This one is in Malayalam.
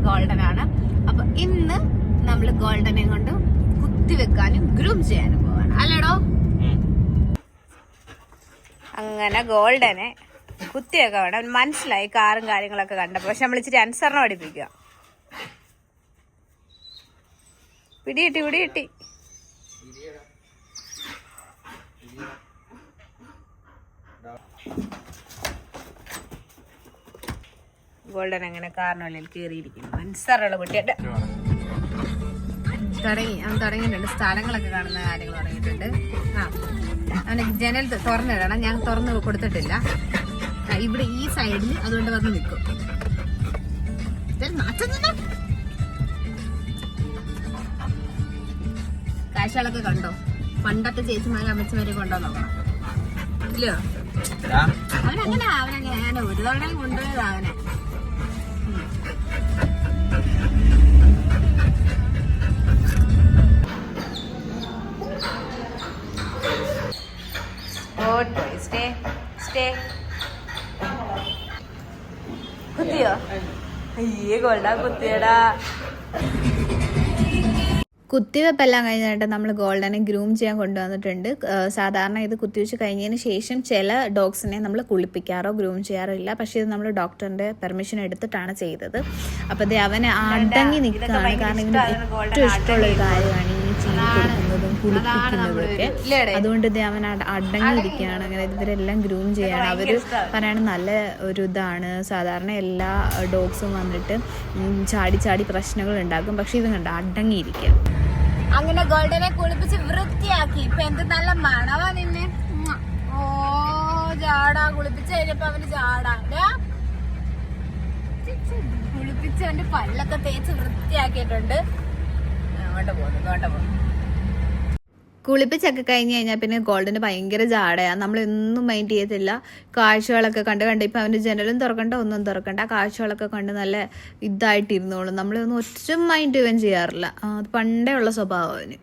ഗോൾഡൻ ആണ്. അപ്പൊ ഇന്ന് നമ്മള് ഗോൾഡനെ കൊണ്ട് കുത്തിവെക്കാനും ഗ്രൂം ചെയ്യാനും പോവാണ് അല്ലേടോ. അങ്ങനെ ഗോൾഡനെ കുത്തിയൊക്കെ വേണം. മനസ്സിലായി കാറും കാര്യങ്ങളൊക്കെ കണ്ടപ്പോ. പക്ഷെ നമ്മൾ ഇച്ചിരി അനുസരണം പഠിപ്പിക്കുക. പിടി ഗോൾഡൻ അങ്ങനെ കാറിനുള്ളിൽ കയറിയിരിക്കുന്നു. അനുസരണമുള്ള കുട്ടിയായിട്ട് തുടങ്ങിയിട്ടുണ്ട്. സ്ഥലങ്ങളൊക്കെ കാണുന്ന കാര്യങ്ങൾ തുടങ്ങിയിട്ടുണ്ട്. അവന് ജനൽ തുറന്നിടണം. ഞാൻ തുറന്ന് കൊടുത്തിട്ടില്ല. ഇവിടെ ഈ സൈഡിൽ അതുകൊണ്ട് വന്ന് നിൽക്കും. കാഴ്ചകളൊക്കെ കണ്ടോ? പണ്ടത്തെ ചേച്ചിമാരും അമ്മച്ചിമാരെയും കൊണ്ടോ നോക്കണം. ഇല്ലയോ? അവനങ്ങനെ ഒരു തവണ കൊണ്ടുപോയത് അവനെ. കുത്തിയോ? അയ്യേ ഗോൾഡാ കുത്തിയടാ. കുത്തിവെപ്പെല്ലാം കഴിഞ്ഞിട്ട് നമ്മൾ ഗോൾഡനെ ഗ്രൂം ചെയ്യാൻ കൊണ്ടുവന്നിട്ടുണ്ട്. സാധാരണ ഇത് കുത്തിവെച്ച് കഴിഞ്ഞതിന് ശേഷം ചില ഡോഗ്സിനെ നമ്മൾ കുളിപ്പിക്കാറോ ഗ്രൂം ചെയ്യാറോ ഇല്ല. പക്ഷേ ഇത് നമ്മൾ ഡോക്ടറിന്റെ പെർമിഷൻ എടുത്തിട്ടാണ് ചെയ്തത്. അപ്പോൾ ഇത് അവനെ അടങ്ങി നിൽക്കുകയാണ്. കാരണം ഇതിന് ഏറ്റവും ഇഷ്ടമുള്ളൊരു കാര്യമാണ് ഈ ചീനി കൊടുക്കുന്നതും കുളിപ്പിക്കുന്നതും ഒക്കെ. അതുകൊണ്ട് ഇത് അവൻ അടങ്ങിയിരിക്കുകയാണ്. അങ്ങനെ ഇവരെല്ലാം ഗ്രൂം ചെയ്യാണ്. അവർ പറയാണ് നല്ല ഒരു ഇതാണ്. സാധാരണ എല്ലാ ഡോഗ്സും വന്നിട്ട് ചാടി പ്രശ്നങ്ങൾ ഉണ്ടാക്കും. പക്ഷെ ഇത് കണ്ട അടങ്ങിയിരിക്കുക. അങ്ങനെ ഗോൾഡനെ കുളിപ്പിച്ച് വൃത്തിയാക്കി. ഇപ്പൊ എന്ത് നല്ല മണവാ നിന്നെ. ഓ ജാടാ. കുളിപ്പിച്ച് കഴിഞ്ഞപ്പോ അവന് ജാടാ. കുളിപ്പിച്ച് അവന്റെ പല്ലൊക്കെ തേച്ച് വൃത്തിയാക്കിയിട്ടുണ്ട്. അങ്ങോട്ട് പോകുന്നു. കുളിപ്പിച്ചൊക്കെ കഴിഞ്ഞ് കഴിഞ്ഞാൽ പിന്നെ ഗോൾഡന് ഭയങ്കര ജാടയാണ്. നമ്മളൊന്നും മൈൻഡ് ചെയ്യത്തില്ല. കാഴ്ചകളൊക്കെ കണ്ട് ഇപ്പം അവൻ്റെ ജനലും തുറക്കണ്ട ഒന്നും തുറക്കണ്ട. കാഴ്ചകളൊക്കെ കണ്ട് നല്ല ഇതായിട്ടിരുന്നോളും. നമ്മളൊന്നും ഒറ്റ മൈൻഡ് ഇവൻ ചെയ്യാറില്ല. അത് പണ്ടേ ഉള്ള സ്വഭാവം അവന്.